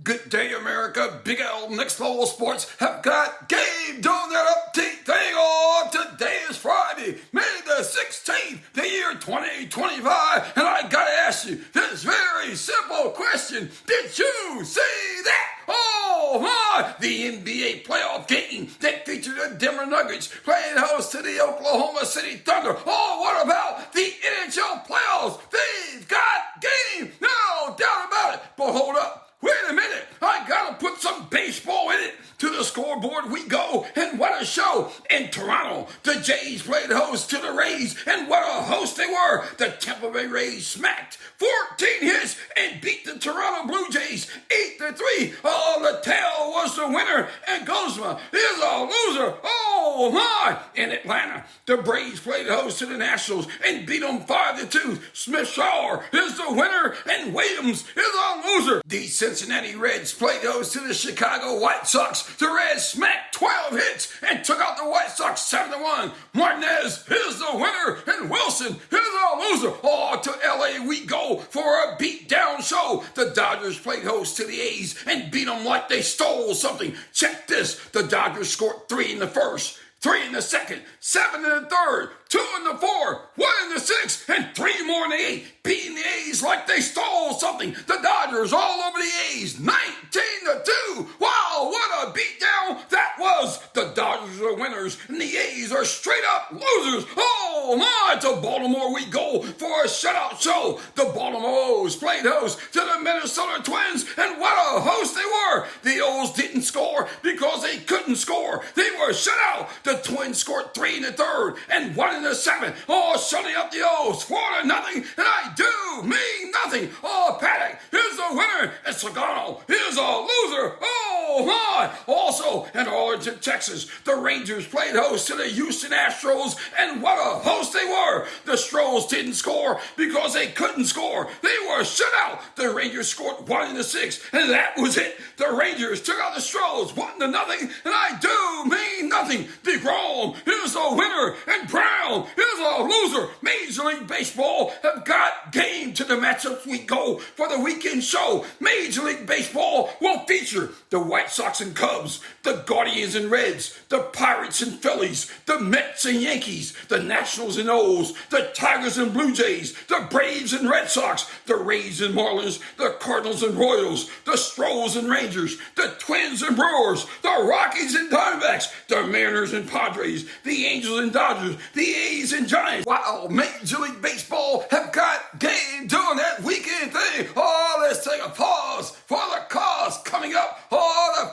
Good day, America. Big L Nextlevel Sports have got game doing that update thing on. Today is Friday, May the 16th, the year 2025. And I gotta ask you this very simple question. Did you see that? Oh my! The NBA playoff game that featured the Denver Nuggets playing host to the Oklahoma City Thunder. Oh, what about the NHL playoffs? They've got game, no doubt about it. But hold up. Wait a minute, I gotta put some baseball in it. To the scoreboard we go, and what a show. In Toronto, the Jays played host to the Rays, and what a host they were. The Tampa Bay Rays smacked 14 hits and beat the Toronto Blue Jays 8-3. Oh, the tail was the winner, and Guzma is a loser. Oh my! In Atlanta, the Braves played host to the Nationals and beat them 5-2. Smith Shawver is the winner, and Williams is a loser. The Cincinnati Reds played host to the Chicago White Sox. The Reds smacked 12 hits and took out the White Sox 7-1. Martinez is the winner, and Wilson is a loser. Oh, to LA we go for a beat-down show. The Dodgers played host to the A's and beat them like they stole something. Check this. The Dodgers scored 3 in the first, 3 in the second, 7 in the third, 2 in the fourth, 1 in the sixth, and 3 more in the eighth, beating the A's like they stole something. The Dodgers all over the A's, 19-2. Wow, what a beatdown that was. The Dodgers are winners, and the A's are straight up losers. Oh my, to Baltimore we go for a shutout show. The Baltimore O's played host to the Minnesota Twins, and what a host they were. The O's didn't score because they couldn't score. They were shut out. The Twins scored 3 in the third and 1 in the seventh. Oh, shutting up the O's 4-0, and I do mean nothing. Oh, Paddock is the winner, and Sagano is a loser. Oh my! Also, in Arlington, Texas, the Rangers played host to the Houston Astros, and what a host they were. The Stros didn't score because they couldn't score. They were shut out. The Rangers scored 1 in the sixth, and that was it. The Rangers took out the Stros 1-0, and I do mean nothing. DeGrom is the winner, and Brown is a loser. Major League Baseball have got game. To the matchups we go for the weekend show. Major League Baseball will feature the White Sox and Cubs, the Guardians and Reds, the Pirates and Phillies, the Mets and Yankees, the Nationals and O's, the Tigers and Blue Jays, the Braves and Red Sox, the Rays and Marlins, the Cardinals and Royals, the Stros and Rangers, the Twins and Brewers, the Rockies and Diamondbacks, the Mariners and Padres, the Angels and Dodgers, the A's and Giants. Wow, Major League Baseball have got game doing that weekend thing. Oh, let's take a pause for the cause. Coming up, the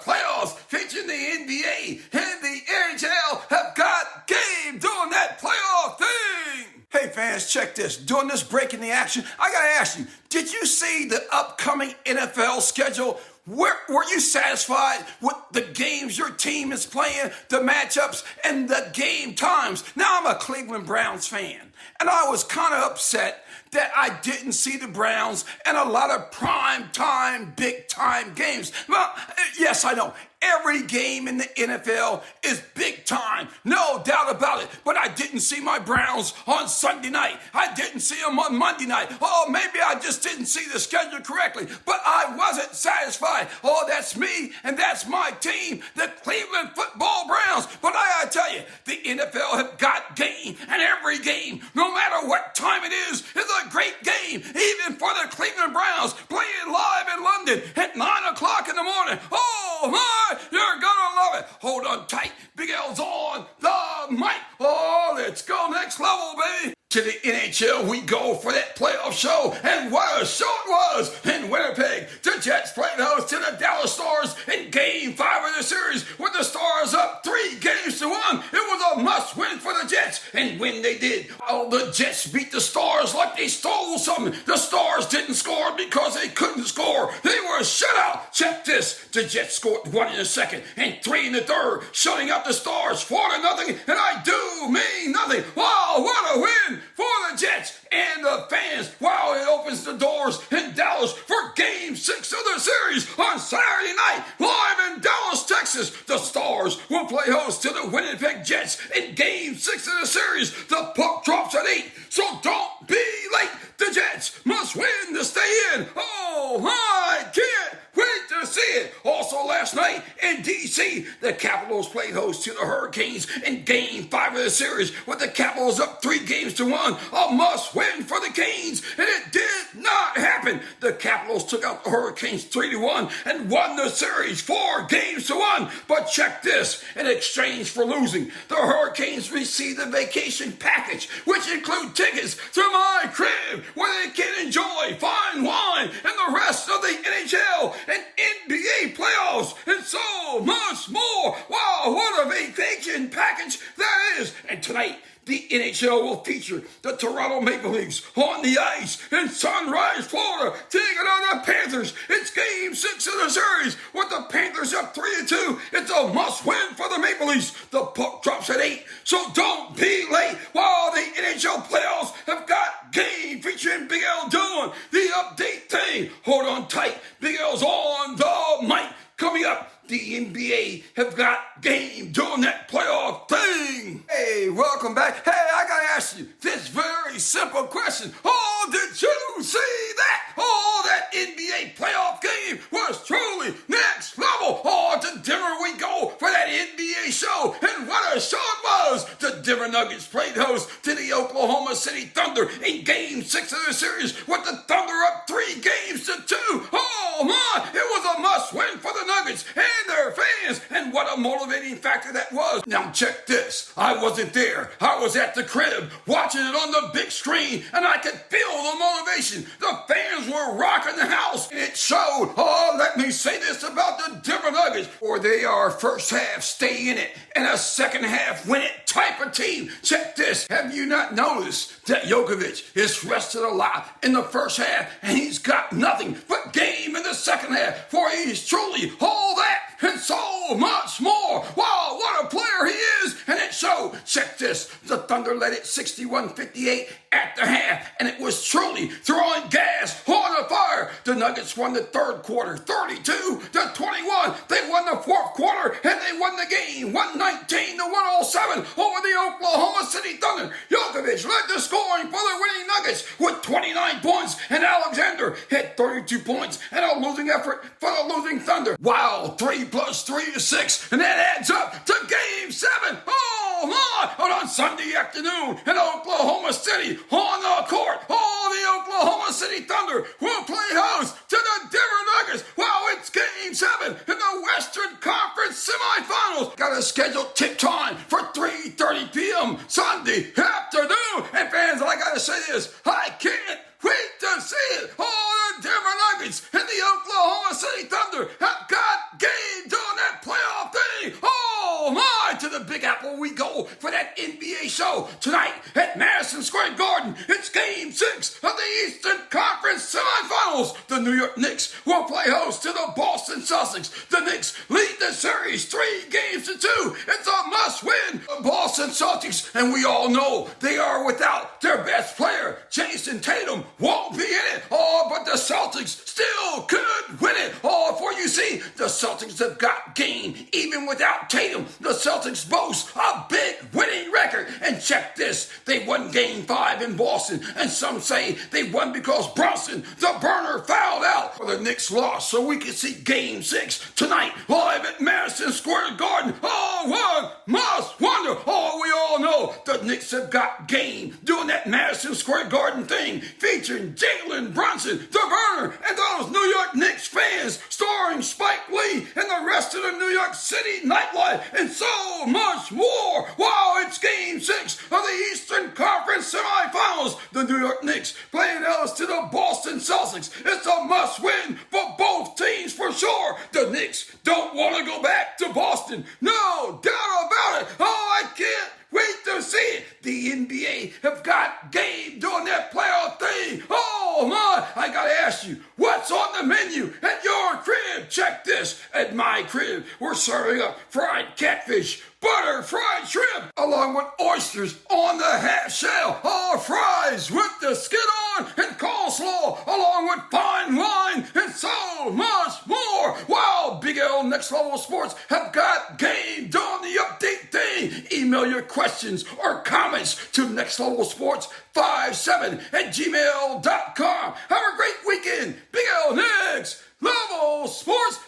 playoffs featuring the NBA and the NHL have got game doing that playoff thing. Hey fans, check this. During this break in the action, I gotta ask you, did you see the upcoming NFL schedule? Were you satisfied with the games your team is playing, the matchups, and the game times? Now, I'm a Cleveland Browns fan, and I was kind of upset that I didn't see the Browns and a lot of prime time, big time games. Well, yes, I know. Every game in the NFL is big time, no doubt about it. But I didn't see my Browns on Sunday night. I didn't see them on Monday night. Oh, maybe I just didn't see the schedule correctly. But I wasn't satisfied. Oh, that's me and that's my team, the Cleveland Football Browns. But I gotta tell you, the NFL have got game, and every game, no matter what time it is a great game. Even for the Cleveland Browns playing live in London at 9 o'clock in the morning. Oh my! You're gonna love it. Hold on tight. Big L's on the mic. Oh, let's go next level, baby. To the NHL we go for that playoff show, and what a show it was in Winnipeg. The Jets played host to the Dallas Stars in Game 5 of the series, with the Stars up 3-1. It was a must-win for the Jets, and when they did, the Jets beat the Stars like they stole something. The Stars didn't score because they couldn't score. They were shut out. Check this. The Jets scored 1 in the second and 3 in the third, shutting out the Stars 4-0, and I do mean nothing. Wow, what a win for the Jets and the fans. Wow, it opens the doors in Dallas for Game 6 of the series on Saturday night, live in Dallas, Texas. The Stars will play host to the Winnipeg Jets in Game 6 of the series. The puck drops at 8, so don't be late. The Jets must win to stay in. Oh, I can't wait to to see it. Also last night in D.C., the Capitals played host to the Hurricanes in Game 5 of the series, with the Capitals up 3-1. A must-win for the Canes, and it did not happen. The Capitals took out the Hurricanes 3-1 and won the series 4-1. But check this, in exchange for losing, the Hurricanes received a vacation package, which include tickets to my crib, where they can enjoy fine wine and the rest of the NHL and NBA playoffs and so much more. Wow, what a vacation package that is. And tonight, the NHL will feature the Toronto Maple Leafs on the ice in Sunrise, Florida, taking on the Panthers. It's Game 6 of the series. With the Panthers up 3-2, it's a must-win for the Maple Leafs. The puck drops at 8, so don't be late. While the NHL playoffs have got game featuring Big L doing the update thing. Hold on tight. Big L's on the mic. Coming up, the NBA have got game doing that playoff thing. Hey, welcome back. Hey, I gotta ask you this very simple question. Oh, did you see that? Oh, that NBA playoff game was truly next level. Oh, to Denver we go for that NBA show. And what a show it was. The Denver Nuggets played host to the Oklahoma City Thunder in Game 6 of the series, with the Thunder up 3-2. Oh, my, it was a must-win for the Nuggets and their fans, and what a motivating factor that was. Now check this, I wasn't there, I was at the crib watching it on the big screen, and I could feel the motivation. The fans were rocking the house, and it showed. Oh, let me say this about the Denver Nuggets, for they are first half stay in it and a second half win it type of team. Check this, have you not noticed that Jokovic is rested a lot in the first half, and he's got nothing but game in the second half, for he's truly all that and so much more. Wow, what a player he is, and it showed. Check this, the Thunder led it 61-58 at the half, and it was truly throwing gas on the fire. The Nuggets won the third quarter 32-21. They won the fourth quarter, and they won the game 119-107 over the Oklahoma City Thunder. Jokovic led the scoring for the winning Nuggets with 29 points, and Alexander had 32 points and a losing effort for the losing Thunder. Wow, 3 + 3 is 6, and that adds up to Game 7. Oh my! And on Sunday afternoon in Oklahoma City, on the court, the Oklahoma City Thunder will play host to the Denver Nuggets. Wow, it's Game 7 in the Western Conference semifinals. Got a scheduled tip time for 3:30 p.m. Sunday afternoon. And fans, I gotta say this, I can't wait to see it. The Denver Nuggets and the Oklahoma City Thunder have got game doing that playoff thing. Oh my, to the Big Apple we go for that NBA show tonight at Madison Square Garden. It's Game 6 of the Eastern Conference semifinals. The New York Knicks will play host to the Boston Celtics. The Knicks lead the series 3-2. It's a must-win. The Boston Celtics, and we all know they are without their best player. Jason Tatum won't be in it. But the Celtics still could win it. For you see, the Celtics have got game even without Tatum. The Celtics boast a big winning record. And check this, they won Game 5 in Boston, and some say they won because Brunson, the burner, fouled out. The Knicks lost, so we can see Game 6 tonight live at Madison Square Garden. One must wonder. We all know the Knicks have got game doing that Madison Square Garden thing, featuring Jalen Brunson, the burner, and those New York Knicks fans, starring Spike Lee and the rest of the New York City nightlife, and so much more. Wow, it's Game 6 of the Eastern Conference semifinals. The New York Knicks playing host to the Boston Celtics. It's a must-win for both teams for sure. The Knicks don't want to go back to Boston. No doubt about it. I can't wait to see it. The NBA have got game doing that playoff thing. Oh my, I gotta ask you, what's on the menu at your crib? Check this, at my crib, we're serving up fried catfish, butter fried shrimp, along with oysters on the half shell, fries with the skin on, and coleslaw, along with fine wine, and so much more. Wow, Big L Nextlevel Sports have got game doing the update thing. Email your questions or comments to nextlevelsports57@gmail.com. Have a great weekend. Big L Next Level Sports